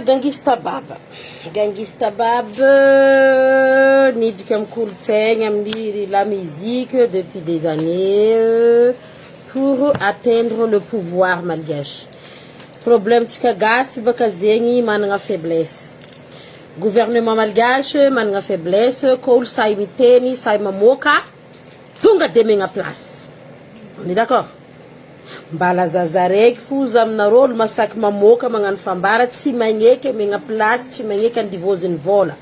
Gangista Baba nidika amkolotsaigna amin'ny la musique depuis des années pour atteindre le pouvoir malgache. Problème tsika gasy baka zegny managna faiblesse. Gouvernement malgache managna faiblesse ko olo say miteny say mamoaka tonga de megna place. On est d'accord? Mbala zaza raiky foza aminareo olo masaky mamoaka magnano fambara tsy magneky megna place tsy magneky andivoziny vola.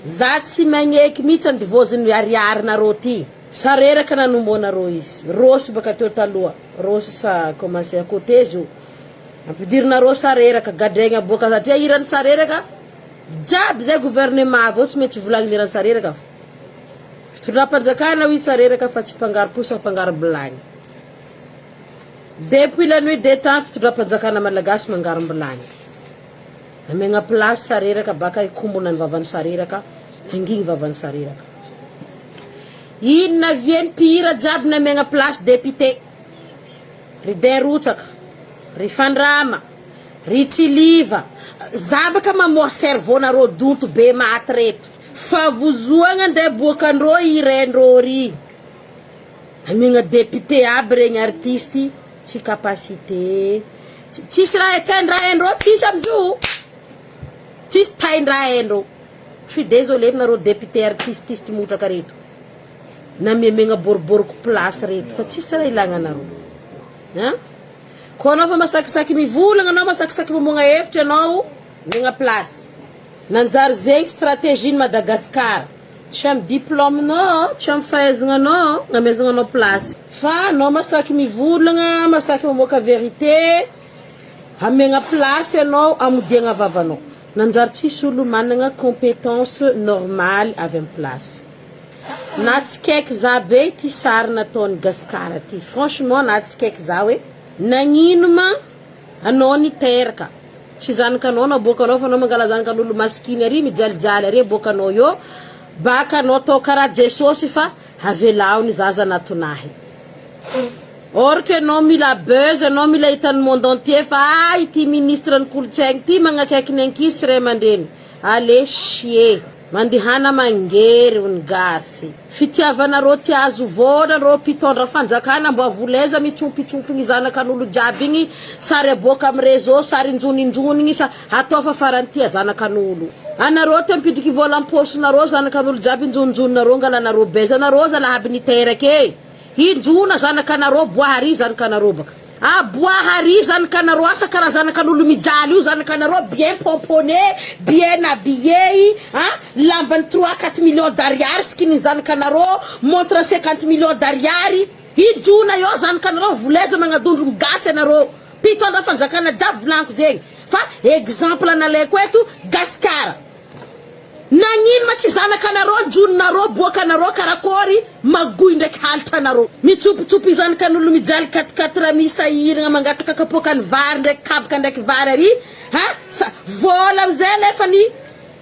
Za tsy magneky mihitsy andivoziny ariarinareo ty. Sareraka nanombonareo izy. Rosy baka teo taloha. Rosy sa commencé à côté zo. Ampidirinareo sareraka gadregna boka satria irany sareraka jiaby zay gouvernement avao tsy maintsy volagny irany sareraka. Fitondram-panjakana io sareraka fa tsy mpangaro posa mpangaro bilagny. Depuis la nuit des temps fitondram-panjakana malagasy mangaro bilagny. Amegna place sareraka baka ikombona ny vavan'ny sareraka, hangigny vavan'ny sareraka. Inona vieny pira jiaby namegna place député. Ridin Rotsaka, Rifandrama, Ritsiliva. Zabaka mamoa servonareo donto be maty reto. Fa vozoagna nde boakandreo irendreo ry. Amegna député aby regny artisty tsy capacité. Tsisy raha taindrahendreo tsisy amizio. Tsisy taindrahendreo. Je suis désolé aminareo député artiste motraka reto. Na memegna boriboriko place reto fa tsisy raha ilagnanareo. Hein? Ko anao fa masakisaky mivolagna anao masakisaky mamoagna hevitra anao megna place. Nanjary zegny stratégie Madagascar. Tsy amy diplôme no, tsy amy fahaizagna no, namezagna anao place. Fa anao masaky mivolagna, masaky mamoaka vérité, amegna place anao amodiagna vavanao. Nanjary tsisy olo managna compétence normale avy amy place. Na tsy kaiky za be ty sary nataony Gaskara ty. Franchement na tsy kaiky za hoe nagnino ma anao ni teraka. Tsy zanakanao na bokanao fa anao mangala zanakan'olo maskiny ary mijalijaly ary bokanao io. Baka anao tao karaha Jesosy fa avelao ni zaza natonahy. Or que anao mila buzz, anao mila hitan'ny monde entier fa ity ministre ny kolotsaigny ty magnakaiky ny ankisy ray aman-dreny. Allez chier. Mandihana mangery ny gasy. Fitiavanareo ty azo vola ro mpitondra fanjakana mbo avoleza mitsompitrompigny zanakan'olo jiaby igny sary aboaka amy réseau sary injoninjonigny sa atao fa farantia zanakan'olo. Anareo te mpidiky vola amposinareo zanakan'olo jiaby injoninjoninareo ngalanareo beza anareo zalahaby ni terake. Injona zanakanareo boahary zanakanareo baka. Boahary zanakanareo asa karaha zanakan'olo mijaly io zanakanareo bien pomponné, bien habillé, hein? Lambany 3-4 millions d'ariary skiny zanakanareo, montre 50 millions d'ariary. Injona io zanakanareo voleza magnadondro migasy anareo. Pitondra fanjakana jiaby volaniko zegny. Fa exemple analeko eto Gaskara. Nagnino ma tsy zanakanareo njononareo boakanareo karakory magoy ndraiky halitranareo. Mitsopitsopy zanakan'olo mijaly 4-4 misahiragna mangataka kapokany vary ndraiky kabaka ndraiky vary ary. Vola zay lefa ny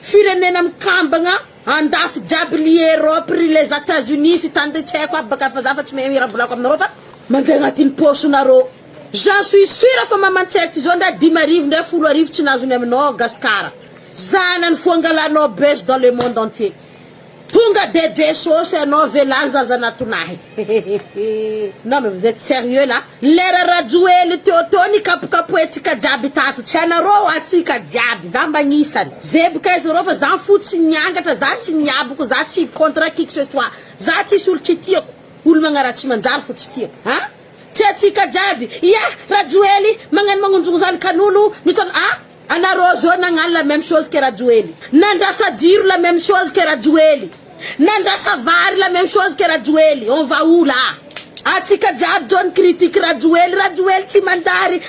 firenena mikambagna andafy jiaby li Europe ry les États-Unis sy tany tsy haiko aby baka fa za fa tsy mahay mirabolako aminareo fa mandeha agnatin'ny posonareo. J'en suis sûr fa mamantsaiky zao ndray 10 arivo ndray 10 arivo tsy nazony aminao Gaskara. Zanany fuangalanao bes dans le monde entier. Tunga de Jesosy anao velany zaza natonahy. Non mais vous êtes sérieux là? Lera rajoely teotony kapokapoetsika jiaby tato. Tsy anareo atsika jiaby. Za magnisany. Zebika izy reo fa za fotsy niangatra, za tsy niaboko, za tsy contre qui que ce soit. Za tsisy olo tsy tiako. Olo magnaratsy manjary fo tsy tiako. Hein? Tsy atsika jiaby. Ya, rajoely magnano magnonjogno zanakan'olo mitondra anareo zao nagnano la même chose que Rajoely. Nandrasa jiro la même chose que Rajoely. Nandrasa vary la même chose que Rajoely. On va où là? Atsika jiaby donne critique Rajoely. Rajoely tsy mandary.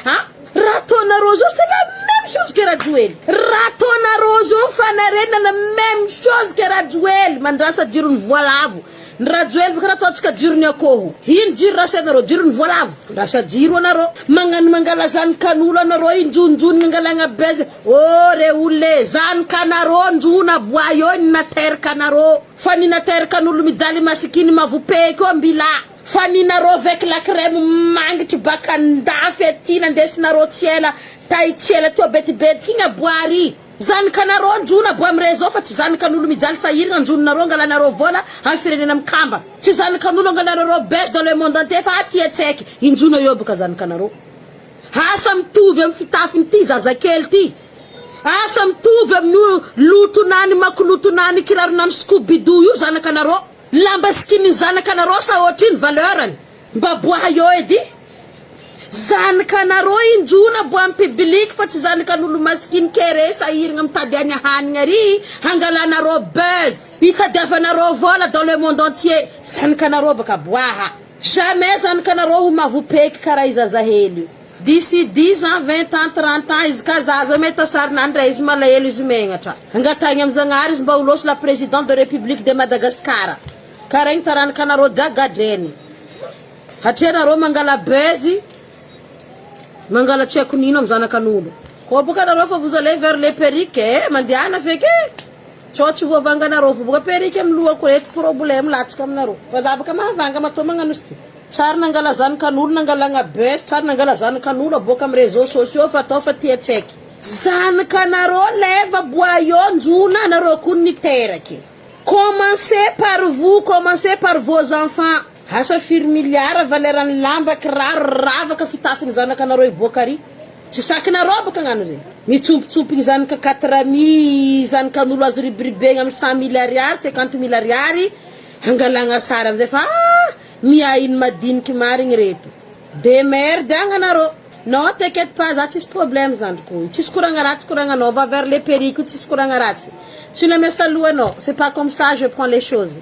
Ratonareo zao c'est la même chose que Rajoely. Ratonareo zao fanarena la même chose que Rajoely. Mandrasa jiro ny voalavo. Rajoely baka rataotsika jiro ny akoho. Ino jiro rasanareo? Jiro ny voalavo. Rasa jiro anareo. Magnano mangala zanakan'olo anareo injonjonigny angalagna beze. Oh re ule zanakanareo njona boayo ninateraka anareo. Fa ninateraka an'olo mijaly masikiny mavopey koa mbila. Fa ninareo avec la crème mangitry baka andafy aty nandesinareo tsiela taitsela to betibety igny aboary zanakanareo anjona bo amy réseau fa tsy zanakan'olo mijaly sahiragna anjononareo angalanareo vola amy firenena mikamba tsy zanakan'olo angalanareo bes dans le monde entier fa aty tsaiky injona eo boka zanakanareo asa mitovy amy fitafiny ty zazakely ty asa mitovy amin'ny lotonany makolotonany kiraronany scoobido io zanakanareo lamba skiny zanakanareo sa ohatriny valeurany mba boaha eo edy zanakanareo injona bo amy public fa tsy zanakan'olo maskiny kere sahiragna mitady any hanigna ry hangalanareo buzz itadiavanareo vola dans le monde entier zanakanareo baka boaha jamais zanakanareo ho mavopeky karaha izazahely d'ici 10 ans 20 ans 30 ans izy ka zaza mety sarinandra izy malahelo izy megnatra angatagny amy zagnahary izy mba ho losy la présidente de république de Madagascar karaha igny taranakanareo jagadreny hatria nareo mangala bezy mangala tsy haiko nino amy zanakan'olo ko boka nareo fa vous allez vers les perriques mandehana feky tsao tsy voavanganareo fa boka perrique amy lohako eto problème latsaka aminareo fa za boka mahavanga matao magnano izy ty tsara nangala zanakan'olo nangalagna bes tsara nangala zanakan'olo aboka amy réseaux sociaux fa atao fa tia tsaiky zanakanareo leva boayo njona nareo koa niteraky commencez par vos enfants asa firy milliard valeran'ny lamba kiraro ravaka fitafiny zanakanareo iboaka ry tsy sakinareo boka agnano regny mitsompitsompiny zanaka 4 zanakan'olo azo ribribegna amy 100 000 ariary 50 000 ariary hangalagna sara amizay fa miainy madiniky marigny reto de merde agnanareo non t'inquiète pas za tsisy problème zandriko tsisy koragna ratsy koragnanao va vers les périques tsisy koragna ratsy tu ne me salues non c'est pas comme ça je prends les choses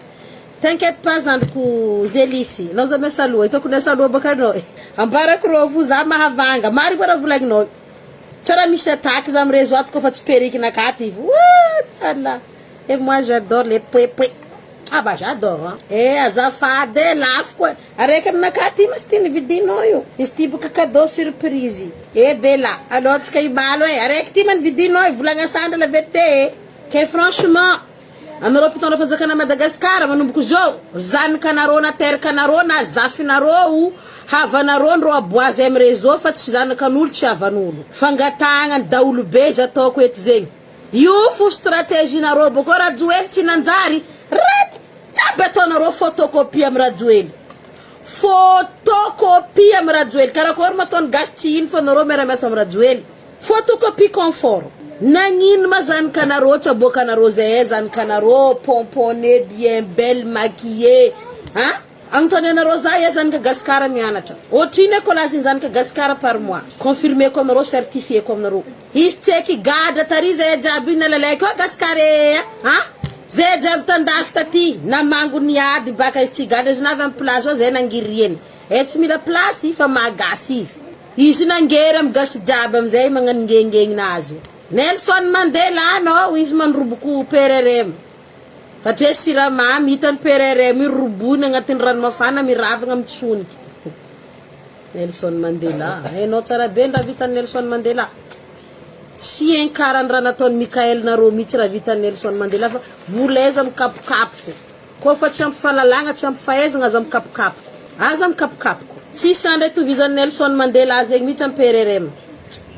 t'inquiète pas zandriko zelisi no za me salues itako ne salues baka anao ambarako ro vo za mahavanga mary bara volagninao tsara misy attaque za amy réseau ato kofa tsy périque nakaty Allah et moi j'adore les pouet ah bah j'adore hein azafady lafo koa araiky aminakaty mas ty nividinao io izy ty boka cadeau surprise bela alotsika ibalo araiky ty man vidinao volagna sandra la vérité que franchement anareo mpitondra fanjakana Madagascar manomboko zao zanakanareo na terkanareo na zafinareo havanareo ndreo aboazy amy réseau fa tsy zanakan'olo tsy havan'olo fangatagna daolo be izy ataoko eto zegny io fo stratégie nareo boko rajoely tsy nanjary Tsaby ataonareo photocopie amy rajoely photocopie amy rajoely karakory mataony gasy tsy ino fa nareo miaramiasa amy rajoely photocopie confort nagnino ma zanakanareo tsy aboakanareo zay zanakanareo pomponné bien belle maquillé agnontanianareo za zanaka gasikara mianatra ohatriny e kolasiny zanaka gasikara par mois confirmé ko aminareo certifié ko aminareo izy tseky gada tary zay jiaby na lalaiko gasikare zay jiaby tandafy taty na mango niady baka tsy gada izy navy amy place zay nangirieny tsy mila place fa magasy izy nangery amy gasy jiaby amizay magnano ngengengnazy Nelson Mandela anao izy manroboko PRRM satria siramamy hitany PRRM irobony agnatin'ny ranomafana miravagna amy tsoniky Nelson Mandela hainao tsara be raha vitan'ny Nelson Mandela tsy inkarany raha nataony Mikael nareo mihitsy raha vitan'ny Nelson Mandela fa volaiza mikapokapoko koa fa tsy ampy fahalalagna tsy ampy fahaizagna aza mikapokapoko aza mikapokapoko tsisy andray tovizan'ny Nelson Mandela zegny mihitsy amy PRRM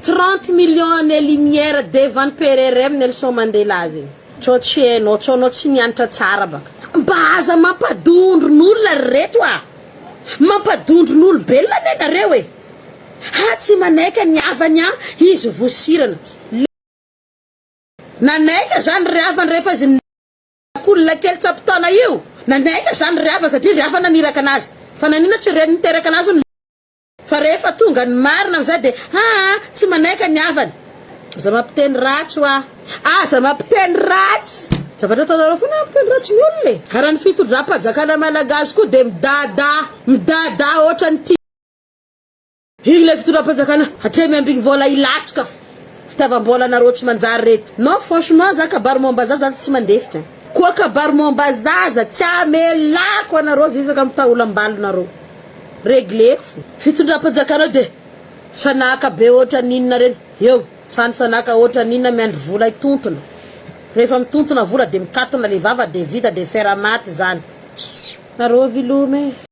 30 millions années-lumière devant PRRM Nelson Mandela zegny tsao tsy hainao tsao anao tsy nianatra tsara baka mba aza mampadondron'olona reto mampadondron'olobelona nenareo tsy manaiky niavany izy vosirana nanaika zany riavany rehefa izy kolona kely tsapotana io nanaika zany riava satria riava naniraka anazy fa nanina tsy niteraka anazy fa rehefa tonga ny marina amizay de tsy manaiky niavany za mampiteny ratsy za mampiteny ratsy zavatra ataonareo fona mampiteny ratsy ny olona harany fitondram-panjakana malagasy koa de midada ohatrany ty igny le fitondram-panjakana hatria miambigny vola ilatsika fitiavam-bola nareo tsy manjary reto non franchement za kabary mombazaza tsy mandefitra koa kabary mombazaza tsy amelako anareo zisaka amy taolam-balo nareo regleko fo fitondram-panjakana de sanaka be ohatra ninona reny eo sanaka ohatra ninona miandry vola itontona rehefa mitontona vola de mikatona le vava de vita de feramaty zany nareo vilome